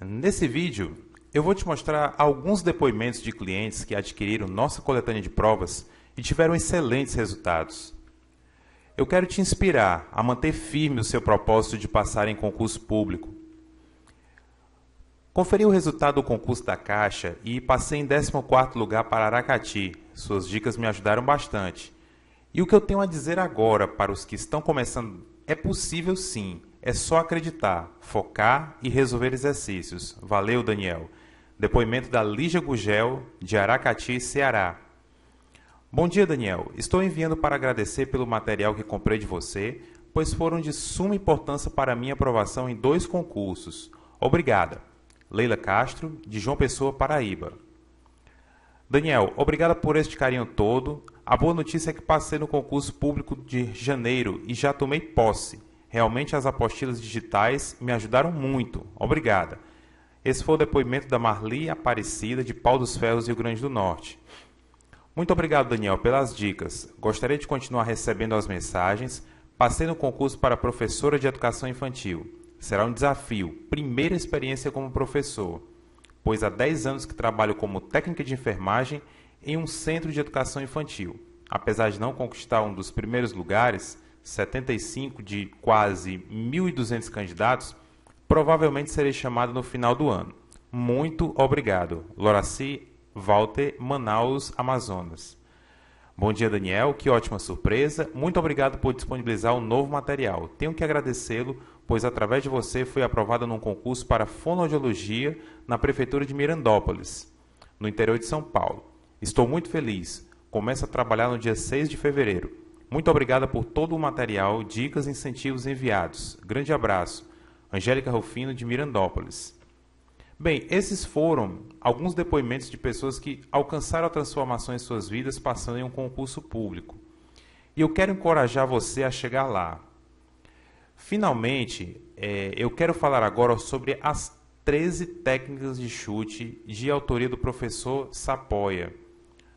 Nesse vídeo, eu vou te mostrar alguns depoimentos de clientes que adquiriram nossa coletânea de provas e tiveram excelentes resultados. Eu quero te inspirar a manter firme o seu propósito de passar em concurso público. Conferi o resultado do concurso da Caixa e passei em 14º lugar para Aracati. Suas dicas me ajudaram bastante. E o que eu tenho a dizer agora para os que estão começando é possível sim. É só acreditar, focar e resolver exercícios. Valeu, Daniel. Depoimento da Lígia Gugel, de Aracati, Ceará. Bom dia, Daniel. Estou enviando para agradecer pelo material que comprei de você, pois foram de suma importância para minha aprovação em 2 concursos. Obrigada. Leila Castro, de João Pessoa, Paraíba. Daniel, obrigada por este carinho todo. A boa notícia é que passei no concurso público de janeiro e já tomei posse. Realmente as apostilas digitais me ajudaram muito. Obrigada. Esse foi o depoimento da Marli Aparecida, de Pau dos Ferros, Rio Grande do Norte. Muito obrigado, Daniel, pelas dicas. Gostaria de continuar recebendo as mensagens. Passei no concurso para professora de educação infantil. Será um desafio, primeira experiência como professor, pois há 10 anos que trabalho como técnica de enfermagem em um centro de educação infantil. Apesar de não conquistar um dos primeiros lugares, 75 de quase 1.200 candidatos, provavelmente serei chamado no final do ano. Muito obrigado. Loraci Walter, Manaus, Amazonas. Bom dia, Daniel. Que ótima surpresa. Muito obrigado por disponibilizar um novo material. Tenho que agradecê-lo, pois através de você fui aprovado num concurso para fonoaudiologia na Prefeitura de Mirandópolis, no interior de São Paulo. Estou muito feliz. Começo a trabalhar no dia 6 de fevereiro. Muito obrigada por todo o material, dicas e incentivos enviados. Grande abraço. Angélica Rufino, de Mirandópolis. Bem, esses foram alguns depoimentos de pessoas que alcançaram a transformação em suas vidas passando em um concurso público. E eu quero encorajar você a chegar lá. Finalmente, eu quero falar agora sobre as 13 técnicas de chute de autoria do professor Sapoia.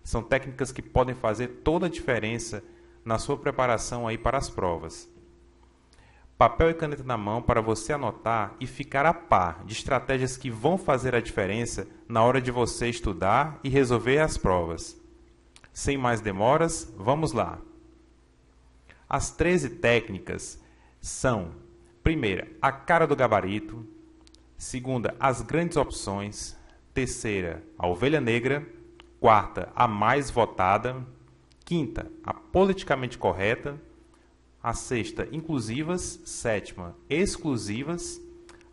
São técnicas que podem fazer toda a diferença na sua preparação aí para as provas. Papel e caneta na mão para você anotar e ficar a par de estratégias que vão fazer a diferença na hora de você estudar e resolver as provas. Sem mais demoras, vamos lá. As 13 técnicas são: primeira, a cara do gabarito; segunda, as grandes opções; terceira, a ovelha negra; quarta, a mais votada; quinta, a politicamente correta; a sexta, inclusivas; sétima, exclusivas;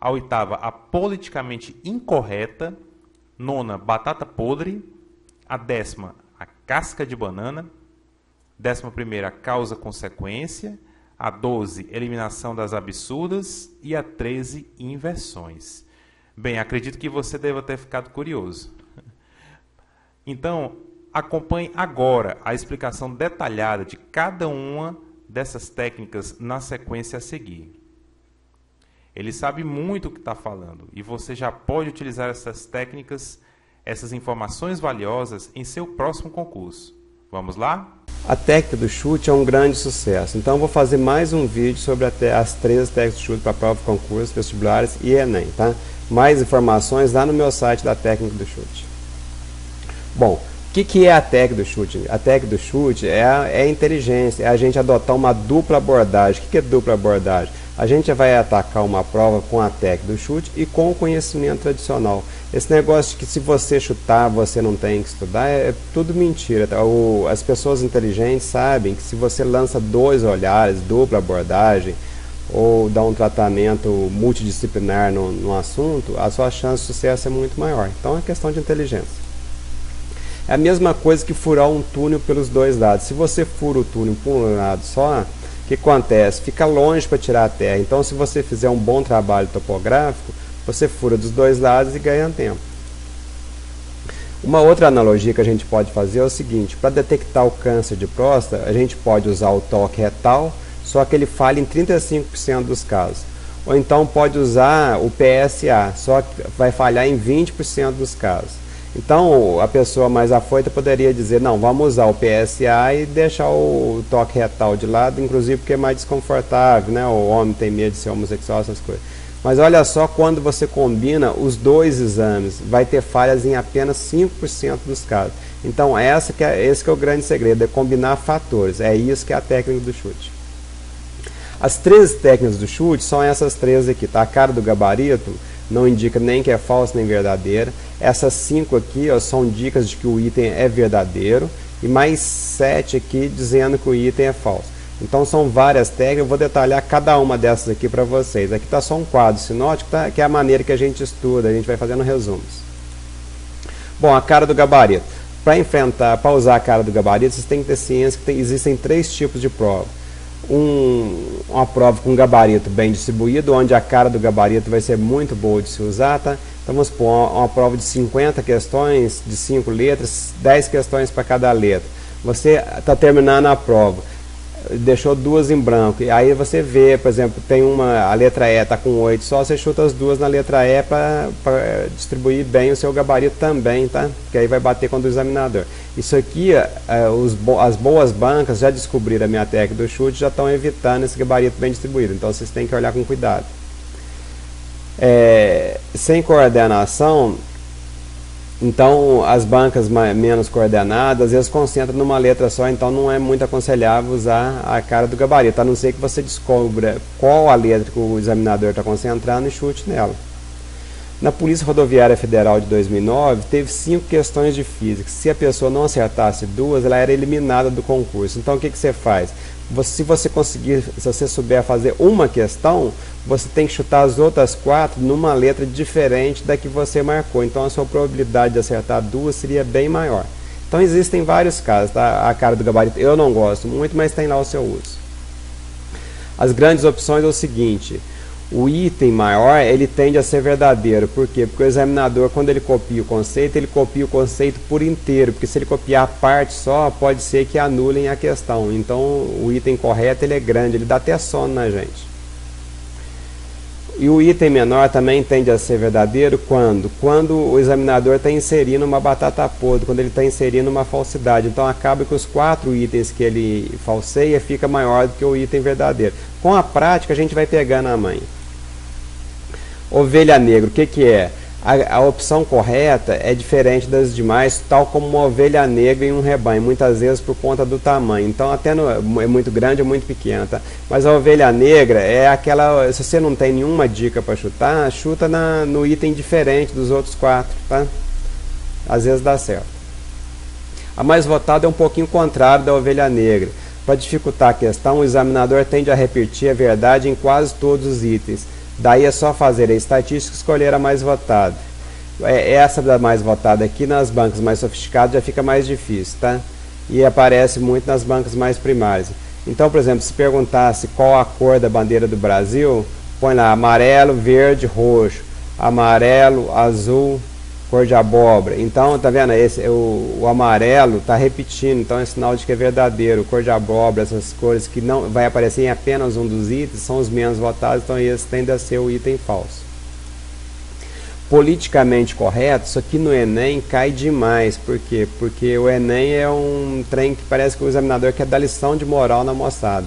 a oitava, a politicamente incorreta; nona, batata podre; a 10ª, a casca de banana; 11ª, causa-consequência; a 12, eliminação das absurdas; e a 13, inversões. Bem, acredito que você deva ter ficado curioso. Então, acompanhe agora a explicação detalhada de cada uma dessas técnicas na sequência a seguir. Ele sabe muito o que está falando e você já pode utilizar essas técnicas, essas informações valiosas em seu próximo concurso. Vamos lá? A técnica do chute é um grande sucesso, então eu vou fazer mais um vídeo sobre as 13 técnicas de chute para prova de concurso, vestibulares e Enem, tá? Mais informações lá no meu site da técnica do chute. Bom, o que é a técnica do chute? A técnica do chute é a inteligência, é a gente adotar uma dupla abordagem. O que é dupla abordagem? A gente vai atacar uma prova com a técnica do chute e com o conhecimento tradicional. Esse negócio de que se você chutar, você não tem que estudar, é tudo mentira. Tá? As pessoas inteligentes sabem que se você lança 2 olhares, dupla abordagem, ou dá um tratamento multidisciplinar no assunto, a sua chance de sucesso é muito maior. Então é questão de inteligência. É a mesma coisa que furar um túnel pelos 2 lados. Se você fura o túnel por um lado só, o que acontece? Fica longe para tirar a terra. Então, se você fizer um bom trabalho topográfico, você fura dos 2 lados e ganha tempo. Uma outra analogia que a gente pode fazer é o seguinte: para detectar o câncer de próstata, a gente pode usar o toque retal, só que ele falha em 35% dos casos. Ou então pode usar o PSA, só que vai falhar em 20% dos casos. Então, a pessoa mais afoita poderia dizer: não, vamos usar o PSA e deixar o toque retal de lado, inclusive porque é mais desconfortável, né? O homem tem medo de ser homossexual, essas coisas. Mas olha só, quando você combina os dois exames, vai ter falhas em apenas 5% dos casos. Então esse que é o grande segredo, é combinar fatores. É isso que é a técnica do chute. As 13 técnicas do chute são essas 13 aqui, tá? A cara do gabarito não indica nem que é falso nem verdadeira. Essas 5 aqui, ó, são dicas de que o item é verdadeiro. E mais 7 aqui dizendo que o item é falso. Então são várias técnicas, eu vou detalhar cada uma dessas aqui para vocês. Aqui está só um quadro sinótico, tá? Que é a maneira que a gente estuda, a gente vai fazendo resumos. Bom, a cara do gabarito. Para usar a cara do gabarito, vocês têm que ter ciência que existem 3 tipos de prova. Uma prova com gabarito bem distribuído, onde a cara do gabarito vai ser muito boa de se usar, tá? Então vamos supor uma prova de 50 questões, de 5 letras, 10 questões para cada letra. Você está terminando a prova, deixou 2 em branco, e aí você vê, por exemplo, tem a letra E está com 8 só, você chuta as 2 na letra E para distribuir bem o seu gabarito também, tá? Que aí vai bater com o do examinador. Isso aqui, as boas bancas já descobriram a minha técnica do chute, já estão evitando esse gabarito bem distribuído, então vocês têm que olhar com cuidado. Sem coordenação, então as bancas menos coordenadas, às vezes concentram numa letra só, então não é muito aconselhável usar a cara do gabarito, a não ser que você descubra qual a letra que o examinador está concentrando e chute nela. Na Polícia Rodoviária Federal de 2009, teve 5 questões de física. Se a pessoa não acertasse 2, ela era eliminada do concurso. Então o que você faz? Se você souber fazer uma questão, você tem que chutar as outras 4 numa letra diferente da que você marcou. Então a sua probabilidade de acertar 2 seria bem maior. Então existem vários casos, tá? A cara do gabarito eu não gosto muito, mas tem lá o seu uso. As grandes opções é o seguinte: o item maior, ele tende a ser verdadeiro. Por quê? Porque o examinador, quando ele copia o conceito, ele copia o conceito por inteiro. Porque se ele copiar a parte só, pode ser que anulem a questão. Então, o item correto, ele é grande, ele dá até sono na gente. E o item menor também tende a ser verdadeiro quando o examinador está inserindo uma batata podre, quando ele está inserindo uma falsidade. Então acaba que os 4 itens que ele falseia fica maior do que o item verdadeiro. Com a prática a gente vai pegando a manha. Ovelha negra, o que é? A opção correta é diferente das demais, tal como uma ovelha negra em um rebanho, muitas vezes por conta do tamanho. Então até é muito grande ou muito pequena, tá? Mas a ovelha negra é aquela, se você não tem nenhuma dica para chutar, chuta no item diferente dos outros 4, tá? Às vezes dá certo. A mais votada é um pouquinho contrário da ovelha negra. Para dificultar a questão, o examinador tende a repetir a verdade em quase todos os itens. Daí é só fazer a estatística e escolher a mais votada. Essa da mais votada aqui nas bancas mais sofisticadas já fica mais difícil, tá? E aparece muito nas bancas mais primárias. Então, por exemplo, se perguntasse qual a cor da bandeira do Brasil, põe lá amarelo, verde, roxo, amarelo, azul, cor de abóbora. Então, tá vendo? O amarelo está repetindo, então é sinal de que é verdadeiro. Cor de abóbora, essas cores que não vai aparecer em apenas um dos itens, são os menos votados, então esse tende a ser o item falso. Politicamente correto, isso aqui no Enem cai demais. Por quê? Porque o Enem é um trem que parece que o examinador quer dar lição de moral na moçada.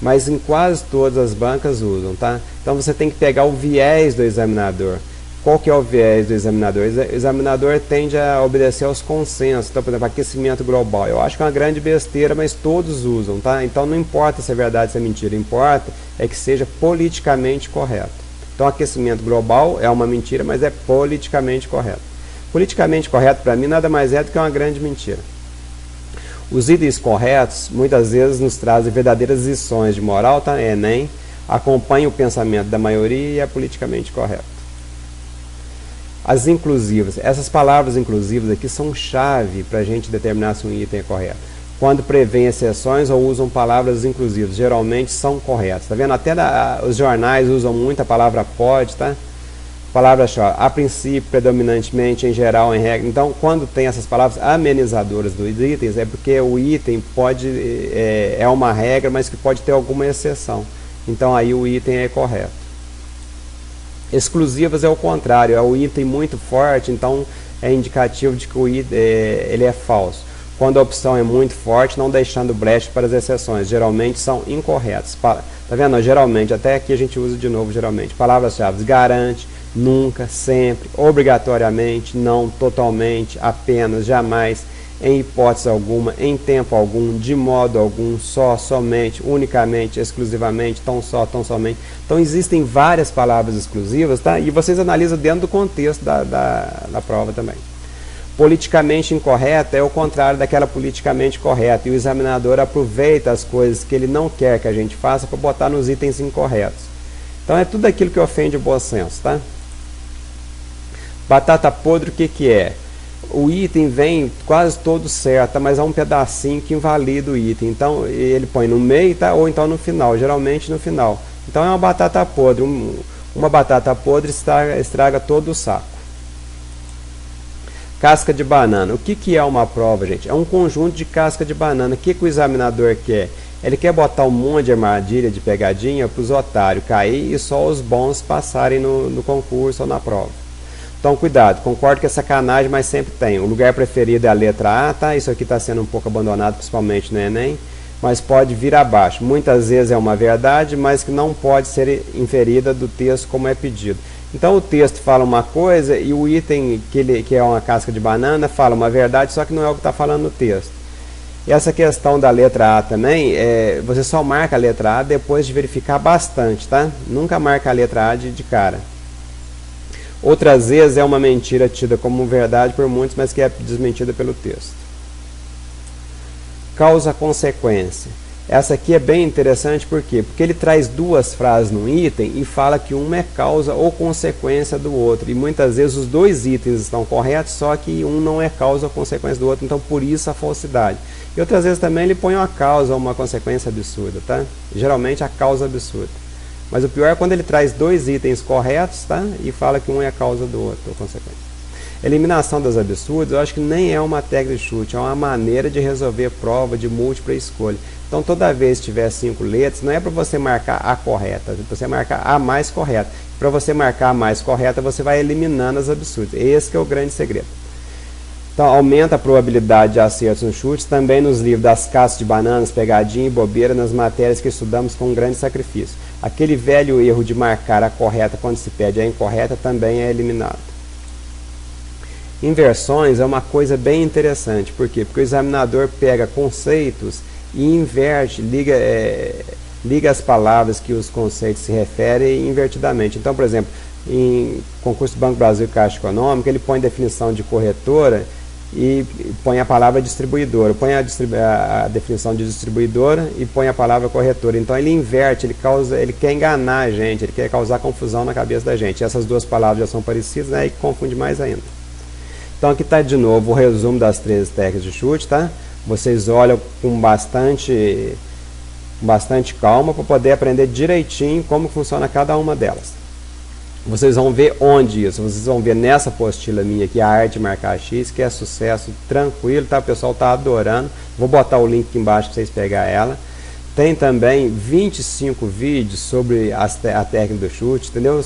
Mas em quase todas as bancas usam, tá? Então você tem que pegar o viés do examinador. Qual que é o viés do examinador? O examinador tende a obedecer aos consensos. Então, por exemplo, aquecimento global. Eu acho que é uma grande besteira, mas todos usam, tá? Então não importa se é verdade ou se é mentira. Importa é que seja politicamente correto. Então aquecimento global é uma mentira, mas é politicamente correto. Politicamente correto, para mim, nada mais é do que uma grande mentira. Os itens corretos, muitas vezes, nos trazem verdadeiras lições de moral, tá? Enem, acompanha o pensamento da maioria e é politicamente correto. As inclusivas. Essas palavras inclusivas aqui são chave para a gente determinar se um item é correto. Quando prevêem exceções ou usam palavras inclusivas, geralmente são corretas. Tá vendo? Até os jornais usam muito a palavra pode, tá? Palavra-chave. A princípio, predominantemente, em geral, em regra. Então, quando tem essas palavras amenizadoras dos itens, é porque o item pode é uma regra, mas que pode ter alguma exceção. Então, aí o item é correto. Exclusivas é o contrário, é o item muito forte, então é indicativo de que o item ele é falso. quando a opção é muito forte, não deixando brecha para as exceções. Geralmente são incorretas. Tá vendo? Geralmente, até aqui a gente usa de novo geralmente. Palavras-chave: garante, nunca, sempre, obrigatoriamente, não, totalmente, apenas, jamais, em hipótese alguma, em tempo algum, de modo algum, só, somente, unicamente, exclusivamente, tão só, tão somente. Então existem várias palavras exclusivas, tá? E vocês analisam dentro do contexto da prova também. Politicamente incorreta é o contrário daquela politicamente correta, e o examinador aproveita as coisas que ele não quer que a gente faça para botar nos itens incorretos. Então é tudo aquilo que ofende o bom senso, tá? Batata podre, o que é? O item vem quase todo certo, mas há um pedacinho que invalida o item. Então ele põe no meio, tá? Ou então no final, geralmente no final. Então é uma batata podre. Uma batata podre estraga todo o saco. Casca de banana. O que é uma prova, gente? É um conjunto de casca de banana. O que o examinador quer? Ele quer botar um monte de armadilha, de pegadinha para os otários cair e só os bons passarem no concurso ou na prova. Então, cuidado, concordo que é sacanagem, mas sempre tem. O lugar preferido é a letra A, tá? Isso aqui está sendo um pouco abandonado, principalmente no Enem, mas pode vir abaixo. Muitas vezes é uma verdade, mas que não pode ser inferida do texto como é pedido. Então, o texto fala uma coisa e o item, que é uma casca de banana, fala uma verdade, só que não é o que está falando no texto. E essa questão da letra A também, você só marca a letra A depois de verificar bastante, tá? Nunca marca a letra A de cara. Outras vezes é uma mentira tida como verdade por muitos, mas que é desmentida pelo texto. Causa-consequência. Essa aqui é bem interessante, por quê? Porque ele traz duas frases num item e fala que uma é causa ou consequência do outro. E muitas vezes os dois itens estão corretos, só que um não é causa ou consequência do outro, então por isso a falsidade. E outras vezes também ele põe uma causa ou uma consequência absurda, tá? Geralmente a causa absurda. Mas o pior é quando ele traz dois itens corretos, tá? E fala que um é a causa do outro, ou consequência. Eliminação das absurdas, eu acho que nem é uma técnica de chute, é uma maneira de resolver prova de múltipla escolha. Então, toda vez que tiver 5 letras, não é para você marcar a correta, é para você marcar a mais correta. Para você marcar a mais correta, você vai eliminando as absurdas. Esse que é o grande segredo. Então, aumenta a probabilidade de acertos nos chutes, também nos livros das cascas de bananas, pegadinha e bobeira, nas matérias que estudamos com um grande sacrifício. Aquele velho erro de marcar a correta quando se pede a incorreta também é eliminado. Inversões é uma coisa bem interessante. Por quê? Porque o examinador pega conceitos e inverte, liga as palavras que os conceitos se referem invertidamente. Então, por exemplo, em concurso do Banco do Brasil e Caixa Econômica, ele põe definição de corretora e põe a palavra distribuidora, põe a definição de distribuidora e põe a palavra corretora. Então ele inverte, ele quer enganar a gente, ele quer causar confusão na cabeça da gente. Essas duas palavras já são parecidas, né, e confunde mais ainda. Então aqui está de novo o resumo das 13 técnicas de chute, tá? Vocês olham com bastante calma para poder aprender direitinho como funciona cada uma delas. Vocês vão ver onde isso, vocês vão ver nessa apostila minha aqui, a arte de marcar X, que é sucesso tranquilo, tá? O pessoal está adorando. Vou botar o link aqui embaixo para vocês pegarem ela. Tem também 25 vídeos sobre a técnica do chute, entendeu?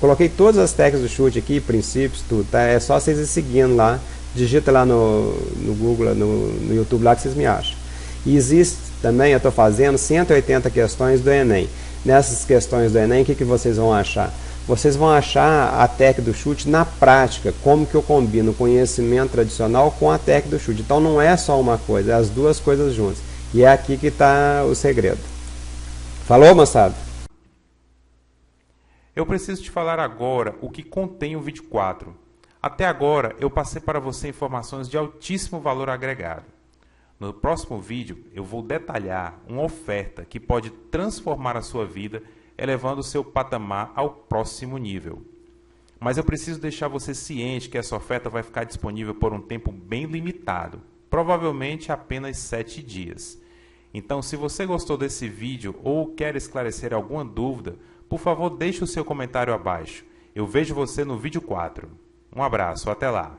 Coloquei todas as técnicas do chute aqui, princípios, tudo, tá? É só vocês ir seguindo lá, digita lá no Google, no YouTube lá que vocês me acham. E existe também, eu estou fazendo 180 questões do Enem. Nessas questões do Enem, o que vocês vão achar? Vocês vão achar a técnica do chute na prática, como que eu combino o conhecimento tradicional com a técnica do chute. Então não é só uma coisa, é as duas coisas juntas. E é aqui que está o segredo. Falou, moçada? Eu preciso te falar agora o que contém o vídeo 4. Até agora eu passei para você informações de altíssimo valor agregado. No próximo vídeo eu vou detalhar uma oferta que pode transformar a sua vida, elevando o seu patamar ao próximo nível. Mas eu preciso deixar você ciente que essa oferta vai ficar disponível por um tempo bem limitado, provavelmente apenas 7 dias. Então, se você gostou desse vídeo ou quer esclarecer alguma dúvida, por favor deixe o seu comentário abaixo. Eu vejo você no vídeo 4. Um abraço, até lá!